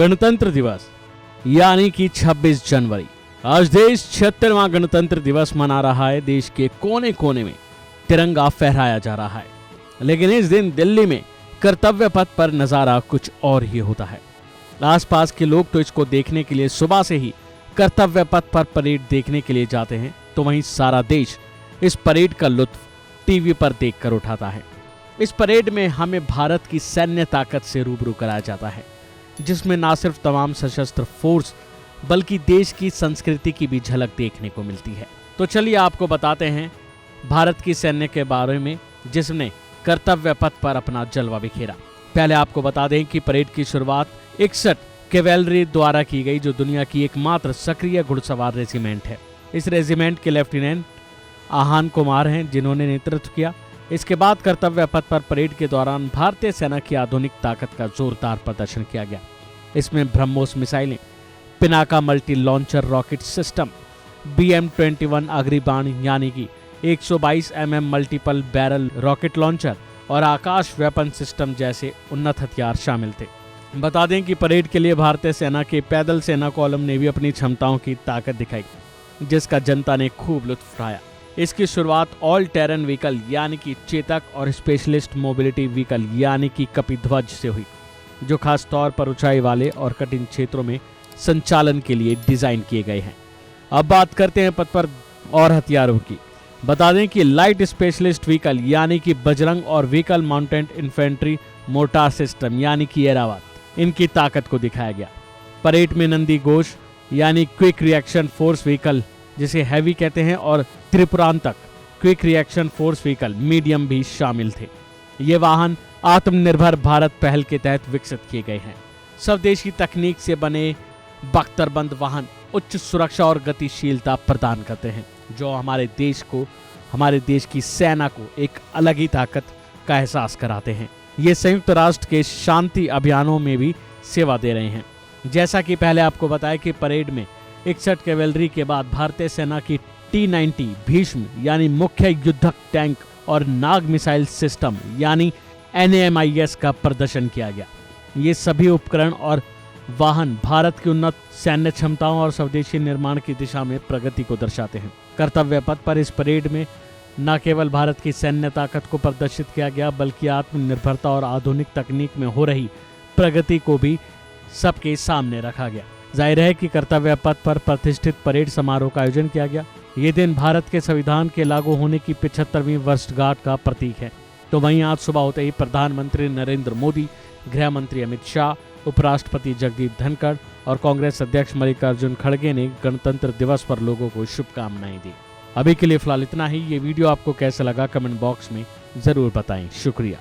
गणतंत्र दिवस यानी कि 26 जनवरी। आज देश 76वां गणतंत्र दिवस मना रहा है। देश के कोने कोने में तिरंगा फहराया जा रहा है, लेकिन इस दिन दिल्ली में कर्तव्य पथ पर नजारा कुछ और ही होता है। आसपास के लोग तो इसको देखने के लिए सुबह से ही कर्तव्य पथ पर परेड देखने के लिए जाते हैं, तो वहीं सारा देश इस परेड का लुत्फ टीवी पर देखकर उठाता है। इस परेड में हमें भारत की सैन्य ताकत से रूबरू कराया जाता है, जिसमें न सिर्फ तमाम सशस्त्र फोर्स बल्कि देश की संस्कृति की भी झलक देखने को मिलती है। तो चलिए आपको बताते हैं भारत की सैन्य के बारे में, जिसने कर्तव्य पथ पर अपना जलवा बिखेरा। पहले आपको बता दें कि परेड की शुरुआत 61 कैवेलरी द्वारा की गई, जो दुनिया की एकमात्र सक्रिय घुड़सवार रेजिमेंट है। इस रेजिमेंट के लेफ्टिनेंट आहान कुमार हैं, जिन्होंने नेतृत्व किया। इसके बाद कर्तव्य पथ पर परेड के दौरान भारतीय सेना की आधुनिक ताकत का जोरदार प्रदर्शन किया गया। इसमें ब्रह्मोस मिसाइलें, Pinaka multi launcher rocket system, BM-21 अग्निबाण यानी कि 122 mm multiple barrel rocket launcher और आकाश वेपन सिस्टम जैसे उन्नत हथियार शामिल थे। बता दें कि परेड के लिए भारतीय सेना के पैदल सेना कॉलम ने भी अपनी क्षमताओं की ताकत दिखाई, जिसका जनता ने खूब लुत्फ उठाया। इसकी शुरुआत ऑल टेरन व्हीकल यानी कि चेतक और स्पेशलिस्ट मोबिलिटी व्हीकल यानी कि कपिध्वज से हुई, जो खास तौर पर ऊंचाई वाले और कठिन क्षेत्रों में संचालन के लिए डिजाइन किए गए हैं। अब बात करते हैं पथ पर और हथियारों की। बता दें कि लाइट स्पेशलिस्ट व्हीकल यानी कि बजरंग और vehicle mounted infantry mortar system यानी कि एरावत, इनकी ताकत को दिखाया गया। परेड में नंदी घोष यानी क्विक रिएक्शन फोर्स व्हीकल, जिसे हैवी कहते हैं, और Tripurantak quick reaction force vehicle medium भी शामिल थे। ये वाहन आत्मनिर्भर भारत पहल के तहत विकसित किए गए हैं। स्वदेशी तकनीक से बने बख्तरबंद वाहन उच्च सुरक्षा और गतिशीलता प्रदान करते हैं, जो हमारे देश की सेना को एक अलग ही ताकत का एहसास कराते हैं। ये संयुक्त राष्ट्र के शांति अभियानों में भी सेवा दे रहे हैं। जैसा कि पहले आपको बताया कि परेड में 61 कैवेलरी के बाद भारतीय सेना की T-90 भीष्म यानी मुख्य युद्धक टैंक और नाग मिसाइल सिस्टम यानी NAMIS का प्रदर्शन किया गया। ये सभी उपकरण और वाहन भारत की उन्नत सैन्य क्षमताओं और स्वदेशी निर्माण की दिशा में प्रगति को दर्शाते हैं। कर्तव्य पथ पर इस परेड में न केवल भारत की सैन्य ताकत को प्रदर्शित किया गया, बल्कि आत्मनिर्भरता और आधुनिक तकनीक में हो रही प्रगति को भी सबके सामने रखा गया। जाहिर है कि कर्तव्य पथ पर प्रतिष्ठित परेड समारोह का आयोजन किया गया। ये दिन भारत के संविधान के लागू होने की 75वीं वर्षगांठ का प्रतीक है। तो वहीं आज सुबह होते ही प्रधानमंत्री नरेंद्र मोदी, गृह मंत्री अमित शाह, उपराष्ट्रपति जगदीप धनखड़ और कांग्रेस अध्यक्ष मल्लिकार्जुन खड़गे ने गणतंत्र दिवस पर लोगों को शुभकामनाएं दी। अभी के लिए फिलहाल इतना ही। ये वीडियो आपको कैसा लगा कमेंट बॉक्स में जरूर बताएं। शुक्रिया।